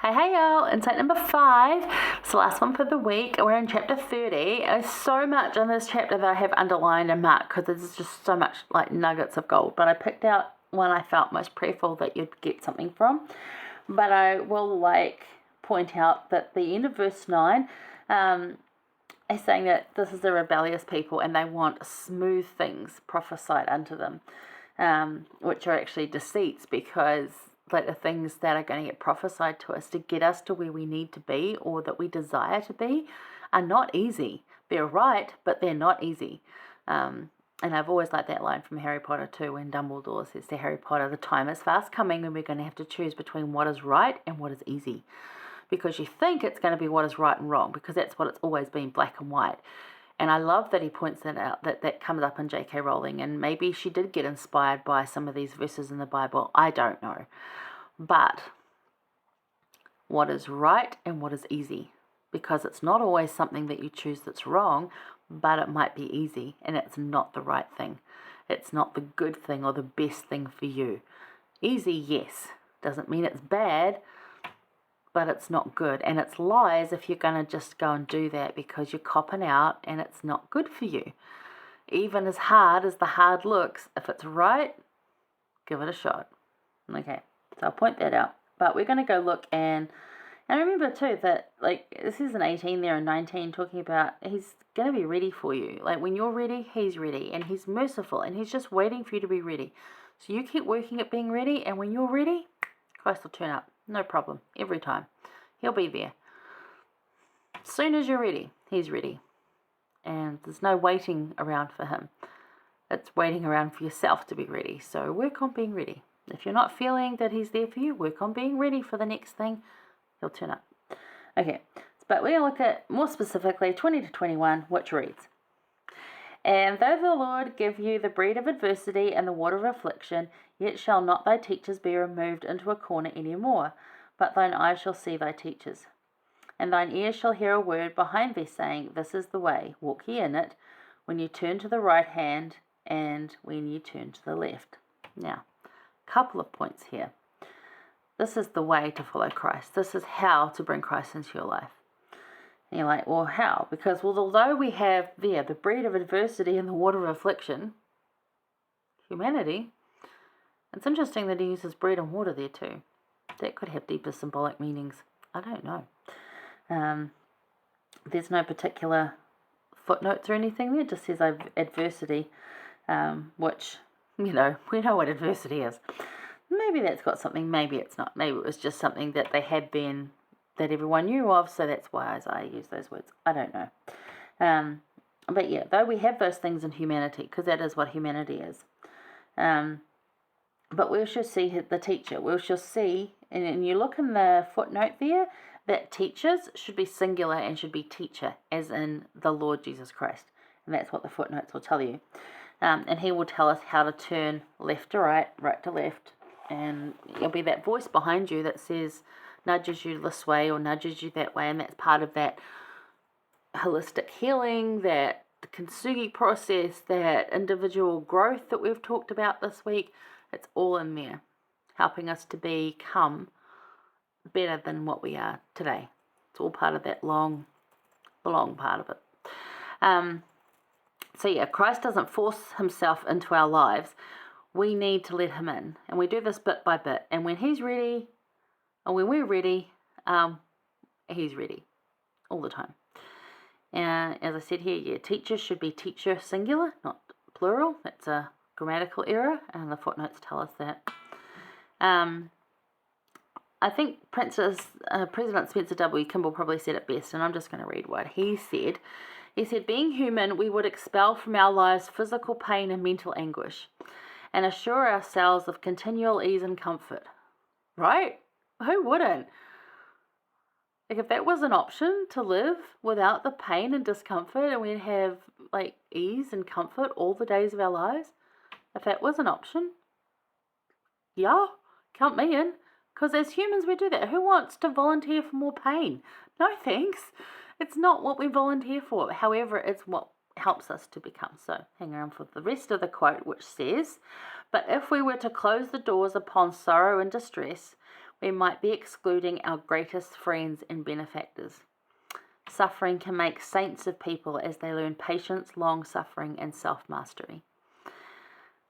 Hey y'all, insight number 5, it's the last one for the week. We're in chapter 30. There's so much in this chapter that I have underlined and marked because there's just so much like nuggets of gold. But I picked out one I felt most prayerful that you'd get something from. But I will point out that the end of verse 9 is saying that this is a rebellious people and they want smooth things prophesied unto them, which are actually deceits, because the things that are going to get prophesied to us to get us to where we need to be or that we desire to be are not easy. They're right, but they're not easy. And I've always liked that line from Harry Potter too, when Dumbledore says to Harry Potter, the time is fast coming when we're going to have to choose between what is right and what is easy. Because you think it's going to be what is right and wrong, because that's what it's always been, black and white. And I love that he points that out, that comes up in J.K. Rowling, and maybe she did get inspired by some of these verses in the Bible. I don't know. But what is right and what is easy? Because it's not always something that you choose that's wrong, but it might be easy, and it's not the right thing. It's not the good thing or the best thing for you. Easy, yes. Doesn't mean it's bad, but it's not good. And it's lies if you're going to just go and do that because you're copping out and it's not good for you. Even as hard as the hard looks, if it's right, give it a shot. Okay, so I'll point that out. But we're going to go look and remember too that this is an 18 there and 19 talking about he's going to be ready for you. When you're ready, he's ready, and he's merciful, and he's just waiting for you to be ready. So you keep working at being ready, and when you're ready, Christ will turn up. No problem. Every time. He'll be there. As soon as you're ready, he's ready. And there's no waiting around for him. It's waiting around for yourself to be ready. So work on being ready. If you're not feeling that he's there for you, work on being ready for the next thing. He'll turn up. Okay. But we're going to look at more specifically 20 to 21, which reads, And though the Lord give you the bread of adversity and the water of affliction, yet shall not thy teachers be removed into a corner any more, but thine eyes shall see thy teachers. And thine ears shall hear a word behind thee, saying, This is the way, walk ye in it, when you turn to the right hand, and when you turn to the left. Now, a couple of points here. This is the way to follow Christ. This is how to bring Christ into your life. And you're like, well, how? Because, although we have there the bread of adversity and the water of affliction, humanity, it's interesting that he uses bread and water there too. That could have deeper symbolic meanings. I don't know. There's no particular footnotes or anything there. It just says adversity, which, we know what adversity is. Maybe that's got something, maybe it's not. Maybe it was just something that they had been, that everyone knew of, so that's why Isaiah used those words. I don't know. But yeah, though we have those things in humanity, because that is what humanity is. But we shall see the teacher. We shall see, and you look in the footnote there, that teachers should be singular and should be teacher, as in the Lord Jesus Christ. And that's what the footnotes will tell you. And he will tell us how to turn left to right, right to left. And there'll be that voice behind you that says, nudges you this way or nudges you that way. And that's part of that holistic healing, that kintsugi process, that individual growth that we've talked about this week. It's all in there, helping us to become better than what we are today. It's all part of that long part of it. So yeah, Christ doesn't force himself into our lives. We need to let him in. And we do this bit by bit. And when he's ready, or when we're ready, he's ready all the time. And as I said here, yeah, teachers should be teacher singular, not plural. That's a grammatical error, and the footnotes tell us that. I think President Spencer W Kimball probably said it best, and I'm just going to read what he said. He said, being human, we would expel from our lives physical pain and mental anguish, and assure ourselves of continual ease and comfort. Right? Who wouldn't? If that was an option to live without the pain and discomfort, and we'd have ease and comfort all the days of our lives, if that was an option, yeah, count me in. Because as humans, we do that. Who wants to volunteer for more pain? No thanks. It's not what we volunteer for. However, it's what helps us to become. So hang around for the rest of the quote, which says, But if we were to close the doors upon sorrow and distress, we might be excluding our greatest friends and benefactors. Suffering can make saints of people as they learn patience, long-suffering, and self-mastery.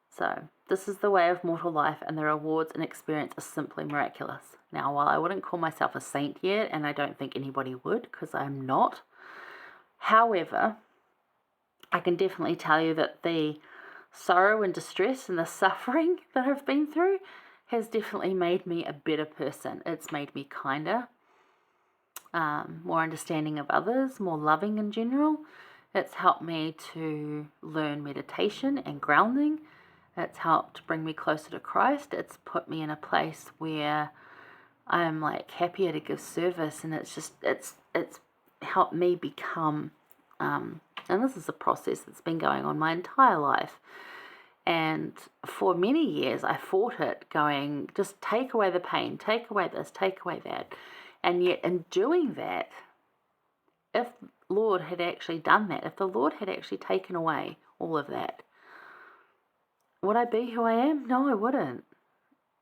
So, this is the way of mortal life, and the rewards and experience are simply miraculous. Now, while I wouldn't call myself a saint yet, and I don't think anybody would, because I'm not, however, I can definitely tell you that the sorrow and distress and the suffering that I've been through has definitely made me a better person. It's made me kinder, more understanding of others, more loving in general. It's helped me to learn meditation and grounding. It's helped bring me closer to Christ. It's put me in a place where I'm like happier to give service, and it's helped me become, and this is a process that's been going on my entire life. And for many years I fought it, going, just take away the pain, take away this, take away that. And yet in doing that, if Lord had actually done that, if the Lord had actually taken away all of that, would I be who I am? No, I wouldn't.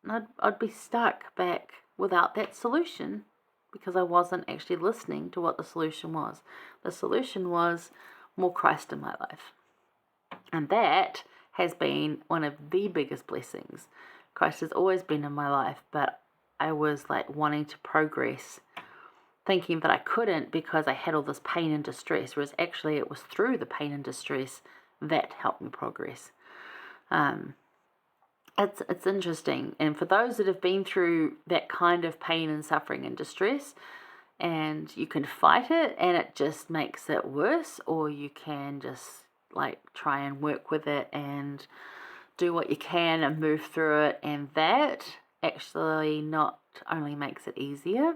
I'd be stuck back without that solution, because I wasn't actually listening to what the solution was. The solution was more Christ in my life. And that has been one of the biggest blessings. Christ has always been in my life, but I was like wanting to progress, thinking that I couldn't because I had all this pain and distress, whereas actually it was through the pain and distress that helped me progress. It's interesting, and for those that have been through that kind of pain and suffering and distress, and you can fight it and it just makes it worse, or you can just like try and work with it and do what you can and move through it, and that actually not only makes it easier,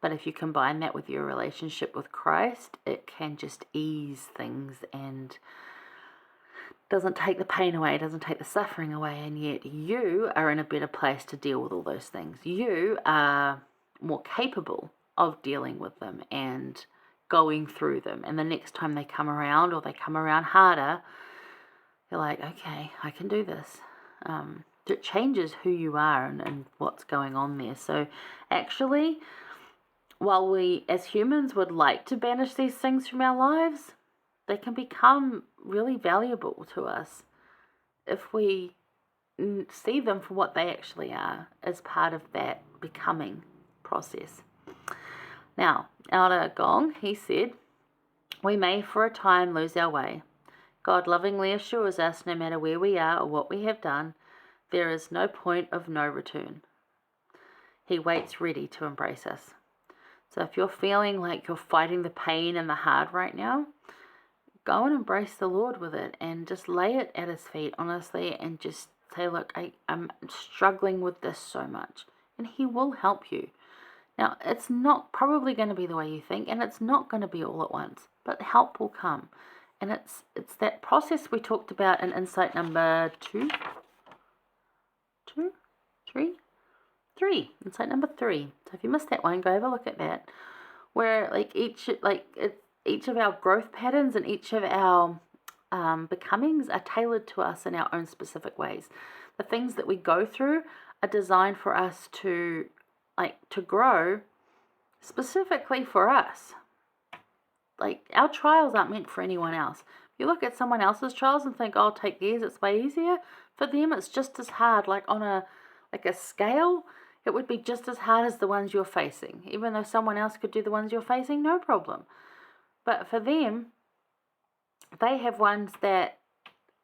but if you combine that with your relationship with Christ, it can just ease things and doesn't take the pain away, doesn't take the suffering away, and yet you are in a better place to deal with all those things. You are more capable of dealing with them and going through them, and the next time they come around, or they come around harder, you're like, okay, I can do this. It changes who you are and what's going on there. So actually, while we as humans would like to banish these things from our lives, they can become really valuable to us if we see them for what they actually are, as part of that becoming process. Now, Elder Gong, he said, we may for a time lose our way. God lovingly assures us, no matter where we are or what we have done, there is no point of no return. He waits ready to embrace us. So if you're feeling like you're fighting the pain and the hard right now, go and embrace the Lord with it, and just lay it at his feet, honestly, and just say, look, I'm struggling with this so much, and he will help you. Now, it's not probably going to be the way you think, and it's not going to be all at once, but help will come. And it's that process we talked about in insight number 3. Insight number 3. So if you missed that one, go have a look at that. Where each of our growth patterns and each of our becomings are tailored to us in our own specific ways. The things that we go through are designed for us to grow specifically for us. Like, our trials aren't meant for anyone else. You look at someone else's trials and think, oh, I'll take theirs, it's way easier. For them, it's just as hard. Like on a scale, it would be just as hard as the ones you're facing. Even though someone else could do the ones you're facing, no problem. But for them, they have ones that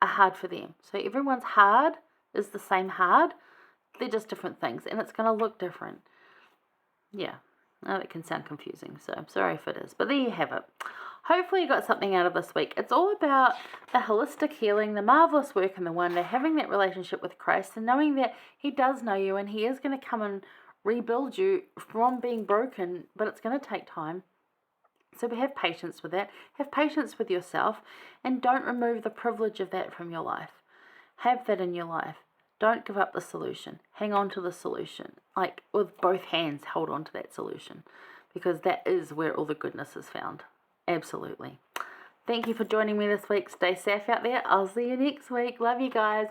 are hard for them. So everyone's hard is the same hard. They're just different things, and it's going to look different. Yeah, now that can sound confusing, so I'm sorry if it is. But there you have it. Hopefully you got something out of this week. It's all about the holistic healing, the marvelous work and the wonder, having that relationship with Christ, and knowing that he does know you, and he is going to come and rebuild you from being broken, but it's going to take time. So have patience with that. Have patience with yourself, and don't remove the privilege of that from your life. Have that in your life. Don't give up the solution. Hang on to the solution. Like, with both hands, hold on to that solution, because that is where all the goodness is found. Absolutely. Thank you for joining me this week. Stay safe out there. I'll see you next week. Love you guys.